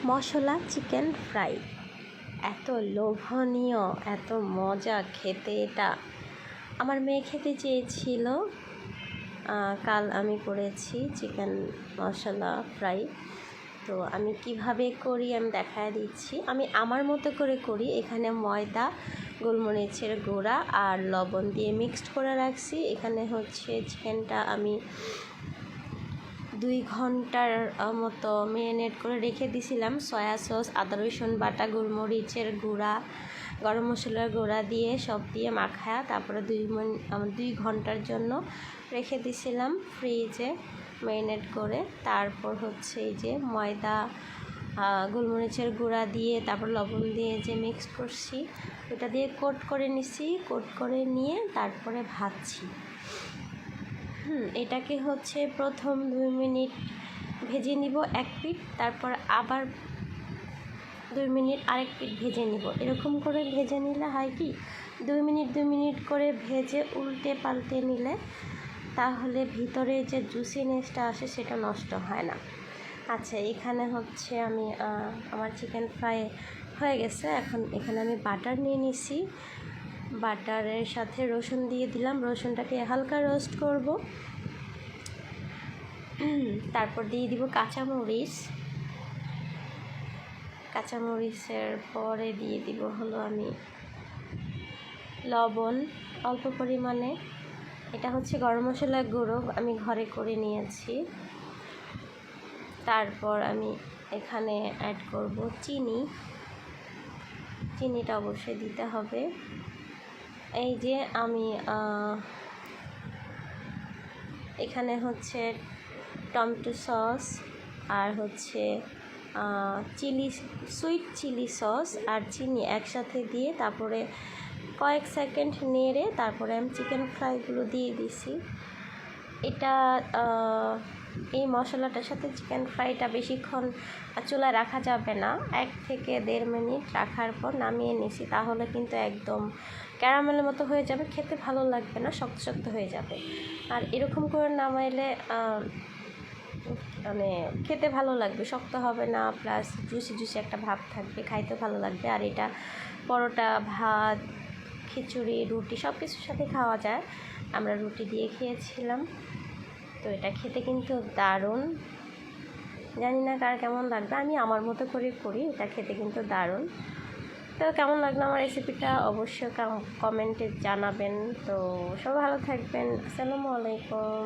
মশলা chicken fry এত লোভনীয়, এত মজা খেতে। এটা আমার মেয়ে খেতে চেয়েছিল। কাল আমি করেছি চিকেন মশলা ফ্রাই। তো আমি কিভাবে করি আমি দেখায় দিচ্ছি। আমি আমার মতো করে করি। এখানে ময়দা, গোলমরিচের গুঁড়া আর লবণ দিয়ে মিক্সড করে রাখছি। এখানে হচ্ছে চিকেনটা আমি 2 ঘন্টার মতো ম্যারিনেট করে রেখে দিয়েছিলাম। সয়া সস, আদা রসুন বাটা, গোলমরিচের গুঁড়া, গরম মশলার গুঁড়া দিয়ে সব দিয়ে মাখায়া তারপরে 2 ঘন্টার জন্য রেখে দিয়েছিলাম ফ্রিজে ম্যারিনেট করে। তারপর হচ্ছে এই যে ময়দা, গোলমরিচের গুঁড়া দিয়ে তারপর লবণ দিয়ে যে মিক্স করছি ওটা দিয়ে কোট করে নিছি। কোট করে নিয়ে তারপরে ভাজছি। এটাকে হচ্ছে প্রথম 2 মিনিট ভেজে নিব এক পিঠ, তারপর আবার 2 মিনিট আরেক পিঠ ভেজে নিব। এরকম করে ভেজে নিলে হয় কি 2 মিনিট করে ভেজে উল্টে পাল্টে নিলে তাহলে ভিতরে যে জুসিনেসটা আসে সেটা নষ্ট হয় না। আচ্ছা, এখানে হচ্ছে আমি আমার চিকেন ফ্রাই হয়ে গেছে। এখন এখানে আমি বাটার নিয়ে নিছি। বাটারের সাথে রসুন দিয়ে দিলাম। রসুনটাকে হালকা রোস্ট করব। তারপর দিয়ে দিব কাঁচামরিচ। কাঁচামরিচের পরে দিয়ে দিব হলো আমি লবণ অল্প পরিমাণে। এটা হচ্ছে গরম মশলার গুঁড়ো, আমি ঘরে করে নিয়েছি। তারপর আমি এখানে অ্যাড করব চিনি। চিনিটা অবশ্যই দিতে হবে। এই যে আমি এখানে হচ্ছে টমেটো সস আর হচ্ছে সুইট চিলি সস আর চিনি একসাথে দিয়ে তারপরে কয়েক সেকেন্ড নেড়ে তারপরে আমি চিকেন ফ্রাইগুলো দিয়ে দিছি। এটা এই মশলাটার সাথে চিকেন ফ্রাইটা বেশিক্ষণ চুলায় রাখা যাবে না। 1 থেকে 1.5 মিনিট রাখার পর নামিয়ে নিছি। তাহলে কিন্তু একদম ক্যারামেলের মতো হয়ে যাবে, খেতে ভালো লাগবে না, শক্ত শক্ত হয়ে যাবে। আর এরকম করে নামাইলে মানে খেতে ভালো লাগবে, শক্ত হবে না, প্লাস জুসি একটা ভাব থাকবে, খাইতে ভালো লাগবে। আর এটা পরোটা, ভাত, খিচুড়ি, রুটি সব কিছুর সাথে খাওয়া যায়। আমরা রুটি দিয়ে খেয়েছিলাম। তো এটা খেতে কিন্তু দারুণ। জানি না কার কেমন লাগবে, আমি আমার মতো করে করি। এটা খেতে কিন্তু দারুণ। তো কেমন লাগলো আমার রেসিপিটা অবশ্যই কমেন্টে জানাবেন। তো সবাই ভালো থাকবেন। আসসালামু আলাইকুম।